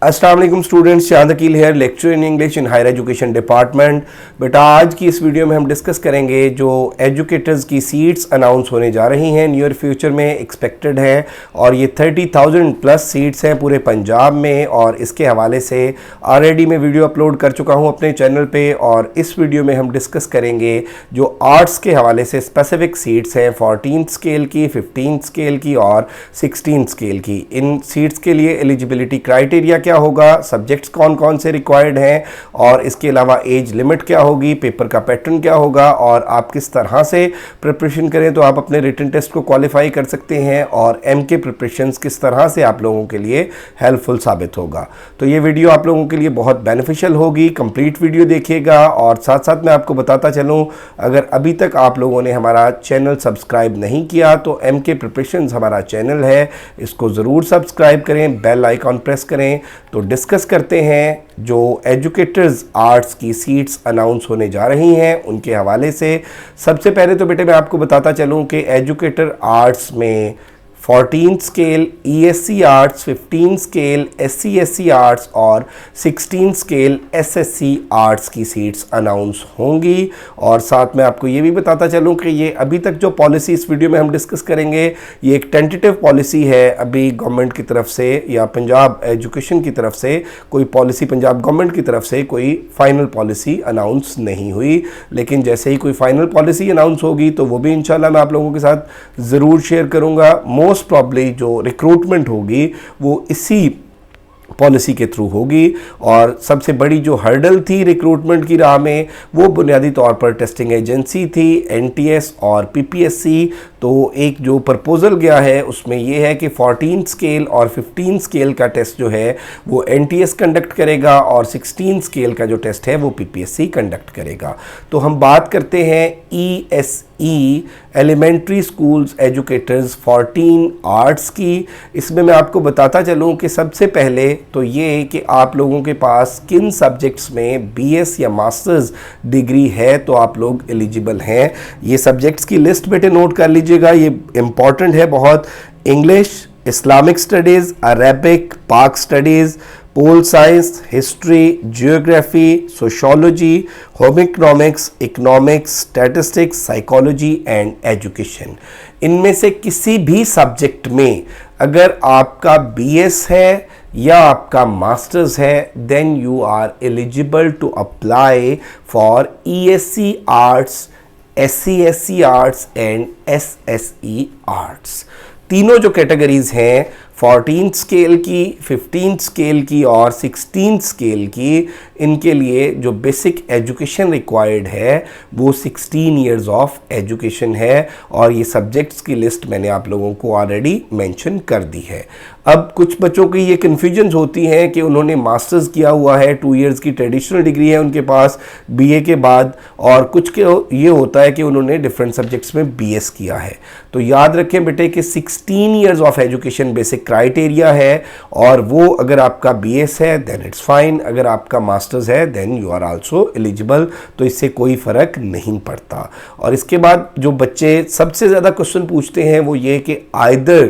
अस्सलाम वालेकुम students, Chand Aqeel here, lecture in English in higher education department. बेटा आज की इस वीडियो में हम डिस्कस करेंगे जो एजुकेटर्स की सीट्स अनाउंस होने जा रही हैं नियर फ्यूचर में एक्सपेक्टेड है, और ये 30,000 प्लस सीट्स हैं पूरे पंजाब में। और इसके हवाले से ऑलरेडी मैं वीडियो अपलोड कर चुका हूँ अपने चैनल पे, और इस वीडियो में हम डिस्कस करेंगे जो आर्ट्स के हवाले से स्पेसिफिक सीट्स हैं 14th स्केल की, 15th स्केल की और 16th स्केल की। इन सीट्स के लिए एलिजिबिलिटी क्राइटेरिया क्या होगा, सब्जेक्ट्स कौन कौन से रिक्वायर्ड हैं, और इसके अलावा एज लिमिट क्या होगी, पेपर का पैटर्न क्या होगा, और आप किस तरह से प्रिपरेशन करें तो आप अपने रिटन टेस्ट को क्वालिफाई कर सकते हैं, और एम के प्रिपरेशंस किस तरह से आप लोगों के लिए हेल्पफुल साबित होगा। तो ये वीडियो आप लोगों के लिए बहुत बेनिफिशियल होगी, कंप्लीट वीडियो देखिएगा। और साथ साथ मैं आपको बताता चलूँ, अगर अभी तक आप लोगों ने हमारा चैनल सब्सक्राइब नहीं किया तो एम के प्रिपरेशंस हमारा चैनल है, इसको ज़रूर सब्सक्राइब करें, बेल आइकॉन प्रेस करें। तो डिस्कस करते हैं जो एजुकेटर्स आर्ट्स की सीट्स अनाउंस होने जा रही हैं उनके हवाले से। सबसे पहले तो बेटे मैं आपको बताता चलूं कि एजुकेटर आर्ट्स में 14th scale ESC arts, 15th scale SC/SC arts और 16th स्केल SSC आर्ट्स की सीट्स अनाउंस होंगी। और साथ में आपको ये भी बताता चलूँ कि ये अभी तक जो पॉलिसी इस वीडियो में हम डिस्कस करेंगे ये एक टेंटेटिव पॉलिसी है, अभी गवर्नमेंट की तरफ से या पंजाब एजुकेशन की तरफ से कोई पॉलिसी, पंजाब गवर्नमेंट की तरफ से कोई फाइनल पॉलिसी अनाउंस नहीं हुई। लेकिन जैसे ही कोई फाइनल पॉलिसी अनाउंस होगी तो वो भी इंशाल्लाह मैं आप लोगों के साथ ज़रूर शेयर करूँगा। मोस्ट प्रॉब्ली जो रिक्रूटमेंट होगी वो इसी पॉलिसी के थ्रू होगी। और सबसे बड़ी जो हर्डल थी रिक्रूटमेंट की राह में वो बुनियादी तौर पर टेस्टिंग एजेंसी थी, NTS और PPSC। तो एक जो प्रपोज़ल गया है उसमें ये है कि 14th स्केल और 15th स्केल का टेस्ट जो है वो NTS कंडक्ट करेगा, और 16th स्केल का जो टेस्ट है वो PPSC कंडक्ट करेगा। तो हम बात करते हैं ESE elementary schools educators 14 arts की। इसमें मैं आपको बताता चलूँ कि सबसे पहले तो ये कि आप लोगों के पास किन सब्जेक्ट्स में BS या मास्टर्स डिग्री है तो आप लोग एलिजिबल हैं। ये सब्जेक्ट्स की लिस्ट बेटे नोट कर लीजिएगा, ये इम्पॉर्टेंट है बहुत। इंग्लिश, इस्लामिक स्टडीज़, अरेबिक, पाक studies, pol science, history, geography, sociology, home economics, economics, statistics, psychology and education. इनमें से किसी भी सब्जेक्ट में अगर आपका BS है या आपका मास्टर्स है then you are eligible to apply for ESC arts, SC/SC arts and SSE arts. तीनों जो कैटेगरीज हैं 14th स्केल की, 15th स्केल की और 16th स्केल की, इनके लिए जो बेसिक एजुकेशन रिक्वायर्ड है वो 16 इयर्स ऑफ एजुकेशन है। और ये सब्जेक्ट्स की लिस्ट मैंने आप लोगों को ऑलरेडी मेंशन कर दी है। अब कुछ बच्चों की ये कन्फ्यूजन्स होती हैं कि उन्होंने मास्टर्स किया हुआ है, 2 इयर्स की ट्रेडिशनल डिग्री है उनके पास BA के बाद, और कुछ के ये होता है कि उन्होंने डिफरेंट सब्जेक्ट्स में BS किया है। तो याद रखें बेटे कि 16 years of education basic criteria है, और वो अगर आपका BS है देन इट्स फाइन, अगर आपका मास्टर्स है then you are also eligible. तो इससे कोई फ़र्क नहीं पड़ता। और इसके बाद जो बच्चे सबसे ज़्यादा क्वेश्चन पूछते हैं वो ये कि आइदर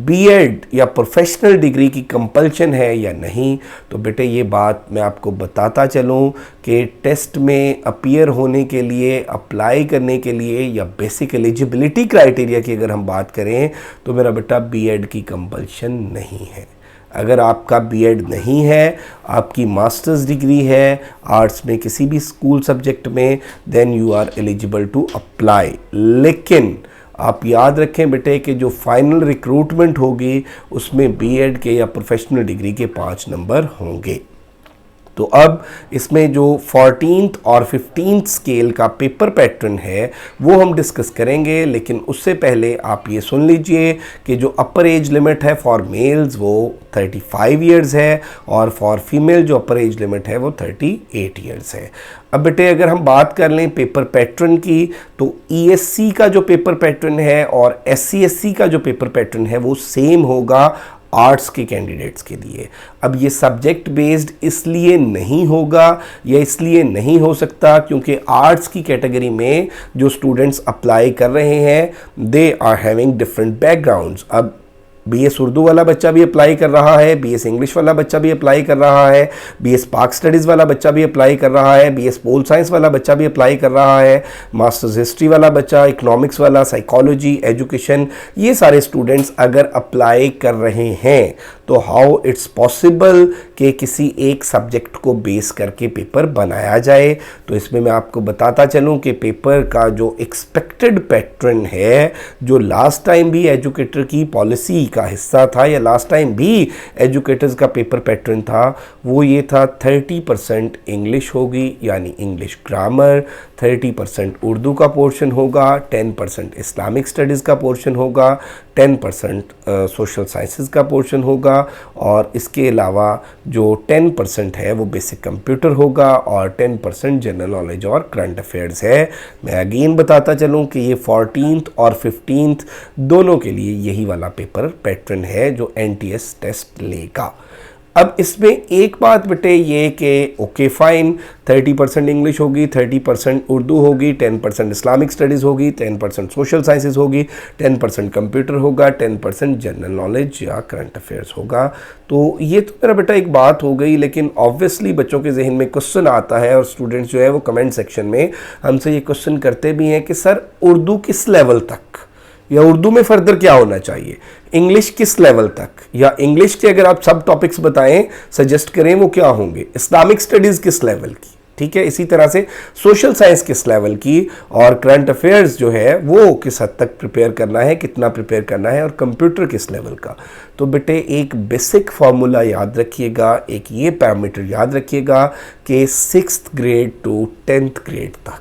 B.Ed या प्रोफेशनल डिग्री की कंपल्शन है या नहीं। तो बेटे ये बात मैं आपको बताता चलूँ कि टेस्ट में अपीयर होने के लिए, अप्लाई करने के लिए या बेसिक एलिजिबिलिटी क्राइटेरिया की अगर हम बात करें तो मेरा बेटा B.Ed की कंपल्शन नहीं है। अगर आपका B.Ed नहीं है, आपकी मास्टर्स डिग्री है आर्ट्स में किसी भी स्कूल सब्जेक्ट में, then you are eligible to apply. लेकिन आप याद रखें बेटे कि जो फाइनल रिक्रूटमेंट होगी उसमें B.Ed के या प्रोफेशनल डिग्री के 5 नंबर होंगे। तो अब इसमें जो 14th और 15th स्केल का पेपर पैटर्न है वो हम डिस्कस करेंगे, लेकिन उससे पहले आप ये सुन लीजिए कि जो अपर एज लिमिट है फॉर मेल्स वो 35 इयर्स है, और फॉर फीमेल जो अपर एज लिमिट है वो 38 इयर्स है। अब बेटे अगर हम बात कर लें पेपर पैटर्न की तो ESC का जो पेपर पैटर्न है और SC/SC का जो पेपर पैटर्न है वो सेम होगा आर्ट्स के कैंडिडेट्स के लिए। अब ये सब्जेक्ट बेस्ड इसलिए नहीं होगा या इसलिए नहीं हो सकता क्योंकि आर्ट्स की कैटेगरी में जो स्टूडेंट्स अप्लाई कर रहे हैं they are having different backgrounds. अब बीएस उर्दू वाला बच्चा भी अप्लाई कर रहा है, बीएस इंग्लिश वाला बच्चा भी अप्लाई कर रहा है, बीएस पाक स्टडीज़ वाला बच्चा भी अप्लाई कर रहा है, बीएस पोल साइंस वाला बच्चा भी अप्लाई कर रहा है, मास्टर्स हिस्ट्री वाला बच्चा, इकोनॉमिक्स वाला, साइकोलॉजी, एजुकेशन, ये सारे स्टूडेंट्स अगर अप्लाई कर रहे हैं तो हाउ इट्स पॉसिबल कि किसी एक सब्जेक्ट को बेस करके पेपर बनाया जाए। तो इसमें मैं आपको बताता चलूं कि पेपर का जो एक्सपेक्टेड पैटर्न है, जो लास्ट टाइम भी एजुकेटर की पॉलिसी का हिस्सा था या लास्ट टाइम भी एजुकेटर्स का पेपर पैटर्न था, वो ये था 30% इंग्लिश होगी यानी इंग्लिश ग्रामर, 30% उर्दू का पोर्शन होगा, 10% इस्लामिक स्टडीज़ का पोर्शन होगा, 10% सोशल साइंसेस का पोर्शन होगा और इसके अलावा जो 10% है वो बेसिक कंप्यूटर होगा और 10% जनरल नॉलेज और करंट अफेयर्स है। मैं अगेन बताता चलूँ कि ये 14th और 15th दोनों के लिए यही वाला पेपर पैटर्न है जो NTS टेस्ट लेगा। अब इसमें एक बात बेटे ये कि ओके फाइन, 30% इंग्लिश होगी, 30% उर्दू होगी, 10% इस्लामिक स्टडीज़ होगी, 10% सोशल साइंसेज होगी, 10% कंप्यूटर होगा, 10% जनरल नॉलेज या करंट अफेयर्स होगा। तो ये तो मेरा बेटा एक बात हो गई, लेकिन ऑब्वियसली बच्चों के जहन में क्वेश्चन आता है और स्टूडेंट्स जो है वो कमेंट सेक्शन में हमसे ये क्वेश्चन करते भी हैं कि सर उर्दू किस लेवल तक, या उर्दू में फर्दर क्या होना चाहिए, इंग्लिश किस लेवल तक, या इंग्लिश के अगर आप सब टॉपिक्स बताएं सजेस्ट करें वो क्या होंगे, इस्लामिक स्टडीज़ किस लेवल की, ठीक है, इसी तरह से सोशल साइंस किस लेवल की और करंट अफेयर्स जो है वो किस हद तक प्रिपेयर करना है, कितना प्रिपेयर करना है और कंप्यूटर किस लेवल का। तो बेटे एक बेसिक फार्मूला याद रखिएगा, एक ये पैरामीटर याद रखिएगा कि 6th grade two 10th grade तक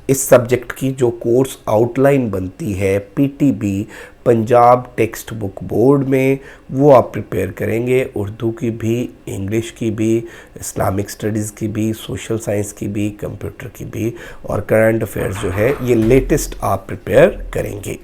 इस सब्जेक्ट की जो कोर्स आउटलाइन बनती है PTB Punjab text book board में, वो आप प्रिपेयर करेंगे, उर्दू की भी, इंग्लिश की भी, इस्लामिक स्टडीज़ की भी, सोशल साइंस की भी, कंप्यूटर की भी और करंट अफेयर्स जो है ये लेटेस्ट आप प्रिपेयर करेंगे।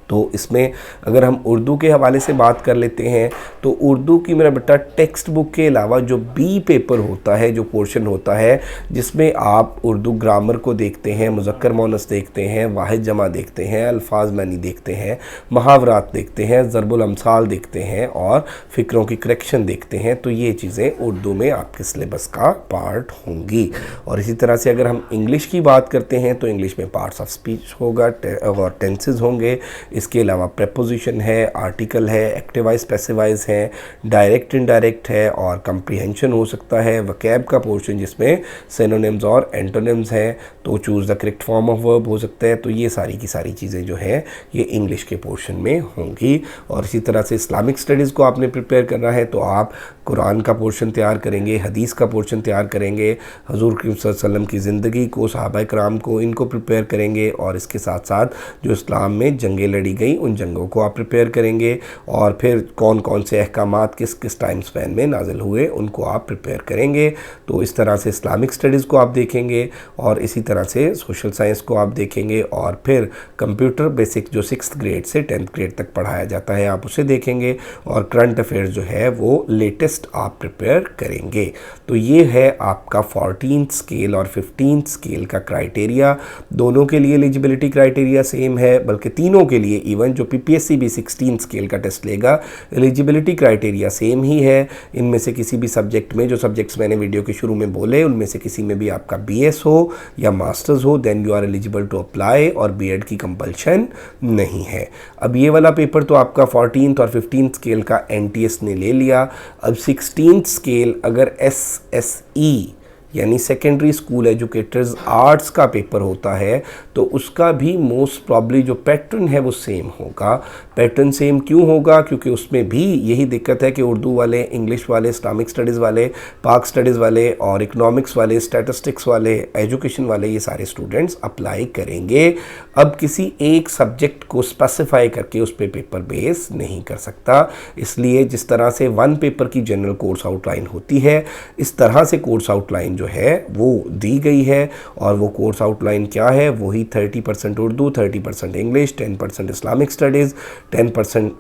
तो इसमें अगर हम उर्दू के हवाले से बात कर लेते हैं तो उर्दू की मेरा बेटा टेक्स्ट बुक के अलावा जो बी पेपर होता है, जो पोर्शन होता है जिसमें आप उर्दू ग्रामर को देखते हैं, मुज़क्कर मोनस देखते हैं, वाहिद जमा देखते हैं, अल्फाज मानी देखते हैं, मुहावरात देखते हैं, ज़रबुल अमसाल देखते हैं और फ़िक्रों की करेक्शन देखते हैं, तो ये चीज़ें उर्दू में आपके सिलेबस का पार्ट होंगी। और इसी तरह से अगर हम इंग्लिश की बात करते हैं तो इंग्लिश में पार्ट्स ऑफ स्पीच होगा और टेंसेज होंगे, इसके अलावा प्रेपोजिशन है, आर्टिकल है, एक्टिवाइज पैसिवाइज है, डायरेक्ट इनडायरेक्ट है और कंप्रीहेंशन हो सकता है, वकैब का पोर्शन जिसमें सिनोनिम्स और एंटोनिम्स हैं, तो choose the correct form of verb हो सकता है। तो ये सारी की सारी चीज़ें जो हैं ये इंग्लिश के पोर्शन में होंगी। और इसी तरह से इस्लामिक स्टडीज़ को आपने प्रिपेयर करना है तो आप कुरान का पोर्शन तैयार करेंगे, हदीस का पोर्शन तैयार करेंगे, हजूर सल्लल्लाहु अलैहि वसल्लम की ज़िंदगी को, सहाबा कराम को, इनको प्रिपेयर करेंगे और इसके साथ साथ जो इस्लाम में जंगें लड़ी गई उन जंगों को आप प्रिपेयर करेंगे और फिर कौन कौन से अहकामात किस किस टाइम स्पैन में नाजिल हुए उनको आप प्रिपेयर करेंगे। तो इस तरह से इस्लामिक स्टडीज़ को आप देखेंगे और इसी तरह से सोशल साइंस को आप देखेंगे और फिर कंप्यूटर बेसिक जो 6th ग्रेड से 10th ग्रेड तक पढ़ाया जाता है आप उसे देखेंगे और करंट अफेयर्स जो है वो लेटेस्ट आप प्रिपेयर करेंगे। तो ये है आपका 14th स्केल और 15th स्केल का क्राइटेरिया। दोनों के लिए एलिजिबिलिटी क्राइटेरिया सेम है, बल्कि तीनों के लिए इवन जो पीपीएससी भी 16 स्केल का टेस्ट लेगा एलिजिबिलिटी क्राइटेरिया सेम ही है। इनमें से किसी भी सब्जेक्ट में, जो सब्जेक्ट्स मैंने वीडियो के शुरू में बोले, उनमें से किसी में भी आपका बीएस हो या मास्टर्स हो then you are eligible to apply और बीएड की कंपल्शन नहीं है। अब ये वाला पेपर तो आपका 14th और 15th स्केल का एनटीएस ने ले लिया। अब 16th स्केल अगर एसएसई यानी सेकेंडरी स्कूल एजुकेटर्स आर्ट्स का पेपर होता है तो उसका भी मोस्ट प्रॉब्ली जो पैटर्न है वो सेम होगा। पैटर्न सेम क्यों होगा? क्योंकि उसमें भी यही दिक्कत है कि उर्दू वाले, इंग्लिश वाले, इस्लामिक स्टडीज़ वाले, पाक स्टडीज़ वाले और इकोनॉमिक्स वाले, स्टैटिस्टिक्स वाले, एजुकेशन वाले, ये सारे स्टूडेंट्स अप्लाई करेंगे। अब किसी एक सब्जेक्ट को स्पेसिफाई करके उस पर पेपर बेस नहीं कर सकता, इसलिए जिस तरह से वन पेपर की जनरल कोर्स आउटलाइन होती है इस तरह से कोर्स आउटलाइन जो है वो दी गई है। और वो कोर्स आउटलाइन क्या है? वही 30% Urdu, 30% English, 10% Islamic studies, 10%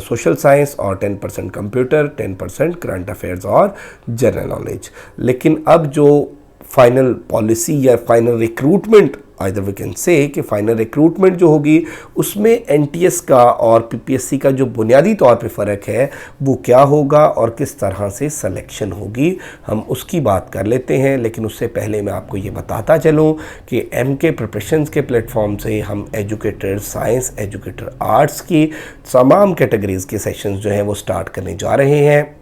social science और 10% कंप्यूटर, 10% करंट अफेयर्स और जनरल नॉलेज। लेकिन अब जो फाइनल पॉलिसी या final recruitment, either we can say कि फाइनल रिक्रूटमेंट जो होगी उसमें एनटीएस का और पीपीएससी का जो बुनियादी तौर पे फ़र्क है वो क्या होगा और किस तरह से सिलेक्शन होगी, हम उसकी बात कर लेते हैं। लेकिन उससे पहले मैं आपको ये बताता चलूँ कि एमके प्रिपरेशंस के प्लेटफॉर्म से हम एजुकेटर साइंस, एजुकेटर आर्ट्स की तमाम कैटेगरीज़ के सेशंस जो हैं वो स्टार्ट करने जा रहे हैं।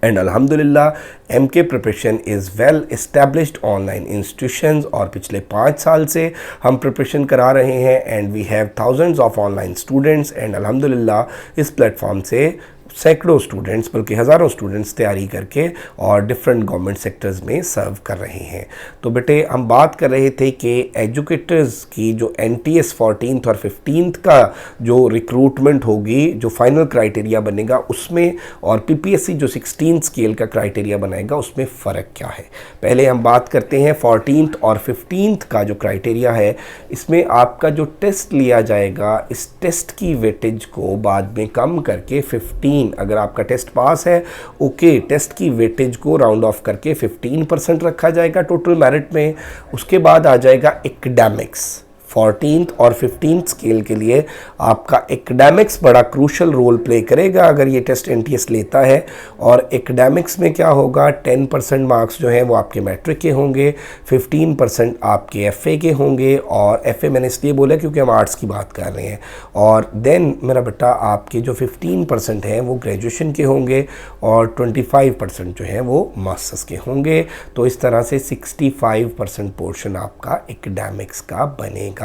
एंड अल्हम्दुलिल्लाह MK preparation is well established online institutions और पिछले 5 साल से हम प्रिपरेशन करा रहे हैं and we have thousands of online students and अल्हम्दुलिल्लाह इस प्लेटफॉर्म से सैकड़ों स्टूडेंट्स बल्कि हज़ारों स्टूडेंट्स तैयारी करके और डिफरेंट गवर्नमेंट सेक्टर्स में सर्व कर रहे हैं। तो बेटे हम बात कर रहे थे कि एजुकेटर्स की जो एनटीएस 14th और 15th का जो रिक्रूटमेंट होगी, जो फाइनल क्राइटेरिया बनेगा उसमें, और पीपीएससी जो 16th स्केल का क्राइटेरिया बनाएगा उसमें फ़र्क क्या है। पहले हम बात करते हैं 14th और 15th का जो क्राइटेरिया है। इसमें आपका जो टेस्ट लिया जाएगा, इस टेस्ट की वेटेज को बाद में कम करके 15, अगर आपका टेस्ट पास है ओके, टेस्ट की वेटेज को राउंड ऑफ करके 15% रखा जाएगा टोटल मेरिट में। उसके बाद आ जाएगा एकेडमिक्स। 14th और 15th स्केल के लिए आपका एकेडमिक्स बड़ा क्रूशल रोल प्ले करेगा अगर ये टेस्ट एनटीएस लेता है। और एकेडमिक्स में क्या होगा, 10% मार्क्स जो हैं वो आपके मैट्रिक के होंगे, 15% आपके एफए के होंगे। और एफए मैंने इसलिए बोला क्योंकि हम आर्ट्स की बात कर रहे हैं। और देन मेरा बेटा आपके जो 15% हैं वो ग्रेजुएशन के होंगे और 25% जो हैं वो मास्टर्स के होंगे। तो इस तरह से 65% पोर्शन आपका एकेडमिक्स का बनेगा,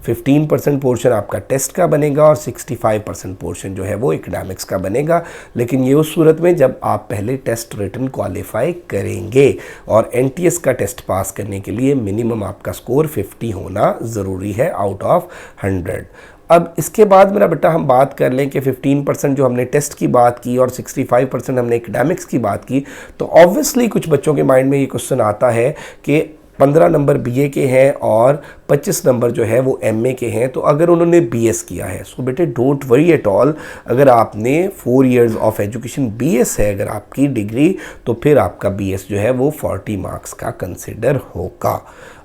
15% पोर्शन आपका टेस्ट का बनेगा और 65% पोर्शन जो है वो एकेडमिक्स का बनेगा। लेकिन ये उस सूरत में जब आप पहले टेस्ट रिटन क्वालिफाई करेंगे और एनटीएस का टेस्ट पास करने के लिए मिनिमम आपका स्कोर 50 होना ज़रूरी है आउट ऑफ 100। अब इसके बाद मेरा बेटा हम बात कर लें कि 15% जो हमने टेस्ट की बात की और 65% हमने एकेडमिक्स की बात की, तो ऑब्वियसली कुछ बच्चों के माइंड में ये क्वेश्चन आता है कि 15 नंबर बीए के हैं और 25 नंबर जो है वो एमए के हैं, तो अगर उन्होंने बीएस किया है, सो बेटे डोंट वरी एट ऑल। अगर आपने 4 इयर्स ऑफ एजुकेशन बीएस है अगर आपकी डिग्री, तो फिर आपका बीएस जो है वो 40 मार्क्स का कंसिडर होगा।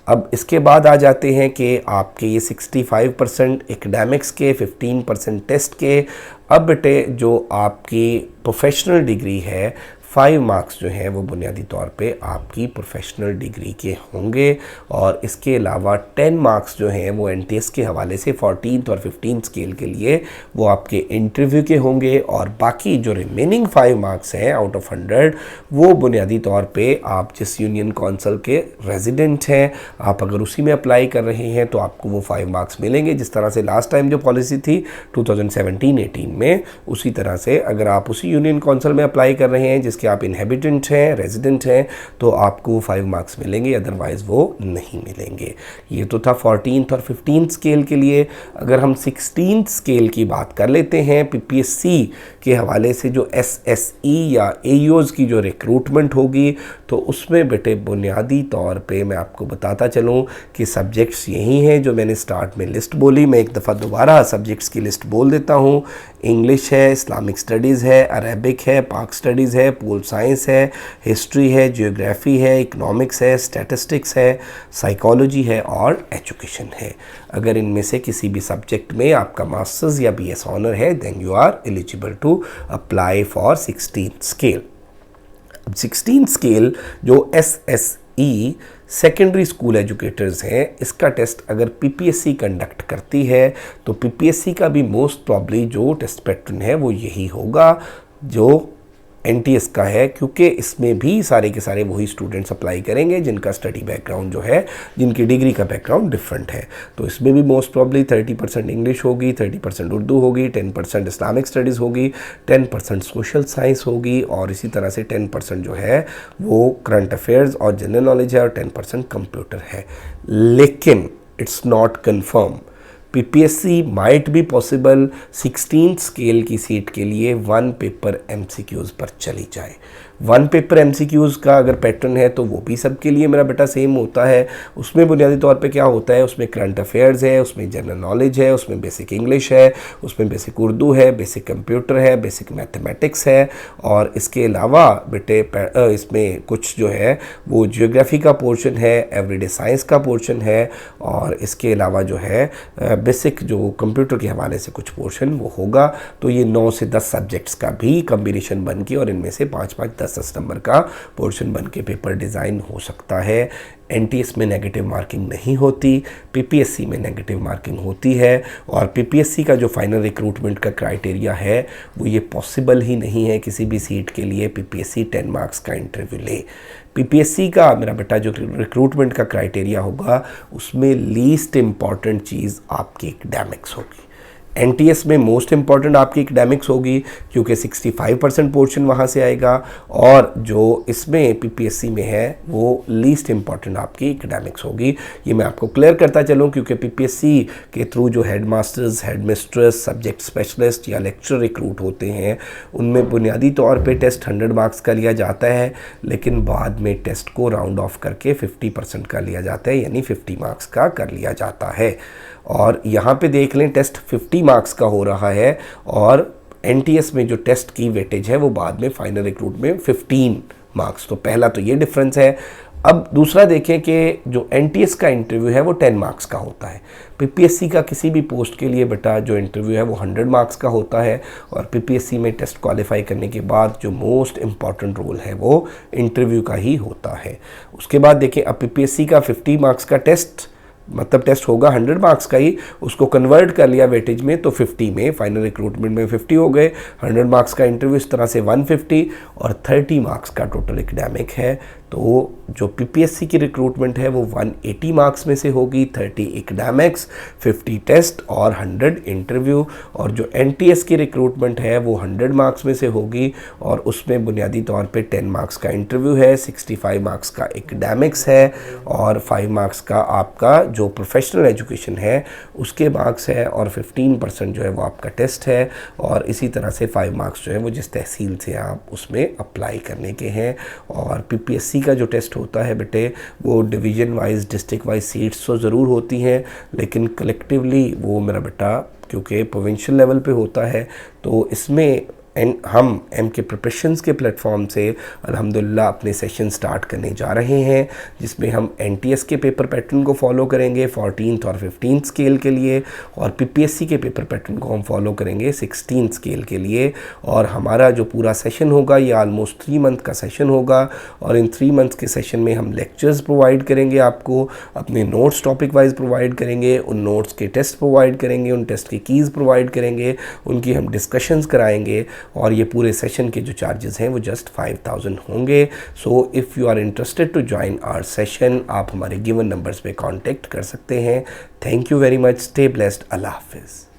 अब इसके बाद आ जाते हैं कि आपके ये 65% एकेडमिक्स के, 15% टेस्ट के। अब बेटे जो आपकी प्रोफेशनल डिग्री है, 5 मार्क्स जो हैं वो बुनियादी तौर पे आपकी प्रोफेशनल डिग्री के होंगे और इसके अलावा 10 मार्क्स जो हैं वो एनटीएस के हवाले से 14th और 15th स्केल के लिए वो आपके इंटरव्यू के होंगे। और बाकी जो रिमेनिंग 5 मार्क्स हैं आउट ऑफ 100 वो बुनियादी तौर पे आप जिस यूनियन काउंसिल के रेजिडेंट हैं, आप अगर उसी में अप्लाई कर रहे हैं तो आपको वो 5 मार्क्स मिलेंगे। जिस तरह से लास्ट टाइम जो पॉलिसी थी 2017-18 में, उसी तरह से अगर आप उसी यूनियन काउंसिल में अप्लाई कर रहे हैं कि आप इनहेबिटेंट हैं, रेजिडेंट हैं, तो आपको 5 मार्क्स मिलेंगे, अदरवाइज़ वो नहीं मिलेंगे। ये तो था 14th और 15th स्केल के लिए। अगर हम 16th स्केल की बात कर लेते हैं, पीपीएससी के हवाले से जो एसएसई या एईओज़ की जो रिक्रूटमेंट होगी, तो उसमें बेटे बुनियादी तौर पे मैं आपको बताता चलूँ कि सब्जेक्ट्स यही हैं जो मैंने स्टार्ट में लिस्ट बोली। मैं एक दफ़ा दोबारा सब्जेक्ट्स की लिस्ट बोल देता हूँ। इंग्लिश है, इस्लामिक स्टडीज़ है, अरेबिक है, पाक स्टडीज़ है, पोल साइंस है, हिस्ट्री है, जियोग्राफी है, इकोनॉमिक्स है, स्टैटिस्टिक्स है, साइकोलॉजी है और एजुकेशन है। अगर इनमें से किसी भी सब्जेक्ट में आपका मास्टर्स या बीएस ऑनर है, then you are eligible to apply for 16th scale. अब 16th स्केल जो एसएसई सेकेंडरी स्कूल एजुकेटर्स हैं, इसका टेस्ट अगर पीपीएससी कंडक्ट करती है तो पीपीएससी का भी मोस्ट प्रॉब्ली जो टेस्ट पैटर्न है वो यही होगा जो एनटीएस का है, क्योंकि इसमें भी सारे के सारे वही स्टूडेंट्स अप्लाई करेंगे जिनका स्टडी बैकग्राउंड जो है, जिनकी डिग्री का बैकग्राउंड डिफरेंट है। तो इसमें भी मोस्ट प्रॉब्ली 30% इंग्लिश होगी, 30% उर्दू होगी, 10% इस्लामिक स्टडीज़ होगी, 10% सोशल साइंस होगी और इसी तरह से 10% जो है वो करंट अफेयर्स और जनरल नॉलेज है और 10% कंप्यूटर है। लेकिन it's not confirm PPSC might be possible 16 scale की सीट के लिए 1 पेपर एमसीक्यूज़ पर चली जाए। 1 पेपर एमसीक्यूज़ का अगर पैटर्न है तो वो भी सबके लिए मेरा बेटा सेम होता है। उसमें बुनियादी तौर पे क्या होता है, उसमें करंट अफेयर्स है, उसमें जनरल नॉलेज है, उसमें बेसिक इंग्लिश है, उसमें बेसिक उर्दू है, बेसिक कंप्यूटर है, बेसिक मैथमेटिक्स है, और इसके अलावा बेटे इसमें कुछ जो है वो जियोग्राफी का पोर्शन है, एवरीडे साइंस का पोर्शन है, और इसके अलावा जो है बेसिक जो कंप्यूटर के हवाले से कुछ पोर्शन वो होगा। तो ये 9 से 10 सब्जेक्ट्स का भी कम्बिनेशन बन के और इनमें से 5-5 10 नंबर का पोर्शन बन के पेपर डिज़ाइन हो सकता है। एनटीएस में नेगेटिव मार्किंग नहीं होती, पीपीएससी में नेगेटिव मार्किंग होती है, और पीपीएससी का जो फाइनल रिक्रूटमेंट का क्राइटेरिया है वो ये पॉसिबल ही नहीं है किसी भी सीट के लिए पीपीएससी 10 मार्क्स का इंटरव्यू ले। पीपीएससी का मेरा बेटा जो रिक्रूटमेंट का क्राइटेरिया होगा उसमें लीस्ट इम्पॉर्टेंट चीज़ आपकी एकेडमिक्स होगी। एनटीएस में मोस्ट इम्पॉर्टेंट आपकी एकेडमिक्स होगी क्योंकि 65% पोर्शन वहाँ से आएगा, और जो इसमें पीपीएससी में है वो लीस्ट इम्पॉर्टेंट आपकी एकेडमिक्स होगी। ये मैं आपको क्लियर करता चलूँ क्योंकि पीपीएससी के थ्रू जो head masters, head mistress, subject specialist या लेक्चर रिक्रूट होते हैं उनमें बुनियादी तौर पर टेस्ट 100 मार्क्स का लिया जाता है, लेकिन बाद में टेस्ट को राउंड ऑफ करके 50% का लिया जाता है, यानी 50 मार्क्स का कर लिया जाता है। और यहाँ पे देख लें टेस्ट 50 मार्क्स का हो रहा है, और एनटीएस में जो टेस्ट की वेटेज है वो बाद में फाइनल रिक्रूट में 15 मार्क्स। तो पहला तो ये डिफरेंस है। अब दूसरा देखें कि जो एनटीएस का इंटरव्यू है वो 10 मार्क्स का होता है। पीपीएससी का किसी भी पोस्ट के लिए बेटा जो इंटरव्यू है वो 100 मार्क्स का होता है, और पीपीएससी में टेस्ट क्वालिफाई करने के बाद जो मोस्ट इम्पॉर्टेंट रोल है वो इंटरव्यू का ही होता है। उसके बाद देखें अब पीपीएससी का 50 मार्क्स का टेस्ट मतलब टेस्ट होगा 100 मार्क्स का ही, उसको कन्वर्ट कर लिया वेटेज में तो 50 में फाइनल रिक्रूटमेंट में 50 हो गए। 100 मार्क्स का इंटरव्यू इस तरह से 150 और 30 मार्क्स का टोटल एकेडमिक है। तो जो पीपीएससी की रिक्रूटमेंट है वो 180 मार्क्स में से होगी, 30 एकेडमिक्स, 50 टेस्ट और 100 इंटरव्यू। और जो एनटीएस की रिक्रूटमेंट है वो 100 मार्क्स में से होगी, और उसमें बुनियादी तौर पे 10 मार्क्स का इंटरव्यू है, 65 मार्क्स का एकेडमिक्स है, और 5 मार्क्स का आपका जो प्रोफेशनल एजुकेशन है उसके मार्क्स है, और 15% जो है वो आपका टेस्ट है, और इसी तरह से 5 मार्क्स जो है वो जिस तहसील से आप उसमें अप्लाई करने के हैं। और पीपीएससी का जो टेस्ट होता है बेटे वो division wise, district wise seats तो ज़रूर होती हैं, लेकिन कलेक्टिवली वो मेरा बेटा क्योंकि प्रोविंशियल लेवल पे होता है तो इसमें हम एम के प्रिपरेशंस के प्लेटफॉर्म से अल्हम्दुलिल्लाह अपने सेशन स्टार्ट करने जा रहे हैं, जिसमें हम एनटीएस के पेपर पैटर्न को फॉलो करेंगे 14th और 15th स्केल के लिए, और पीपीएससी के पेपर पैटर्न को हम फॉलो करेंगे 16th स्केल के लिए। और हमारा जो पूरा सेशन होगा ये ऑलमोस्ट 3 मंथ का सेशन होगा, और इन 3 मंथ्स के सेशन में हम लेक्चर्स प्रोवाइड करेंगे, आपको अपने नोट्स टॉपिक वाइज प्रोवाइड करेंगे, उन नोट्स के टेस्ट प्रोवाइड करेंगे, उन टेस्ट की कीज़ प्रोवाइड करेंगे, उनकी हम डिस्कशंस कराएंगे, और ये पूरे सेशन के जो चार्जेस हैं वो जस्ट 5000 होंगे। So if you are interested to join our session आप हमारे गिवन नंबर्स पे कांटेक्ट कर सकते हैं। Thank you very much, stay blessed, Allah हाफिज़।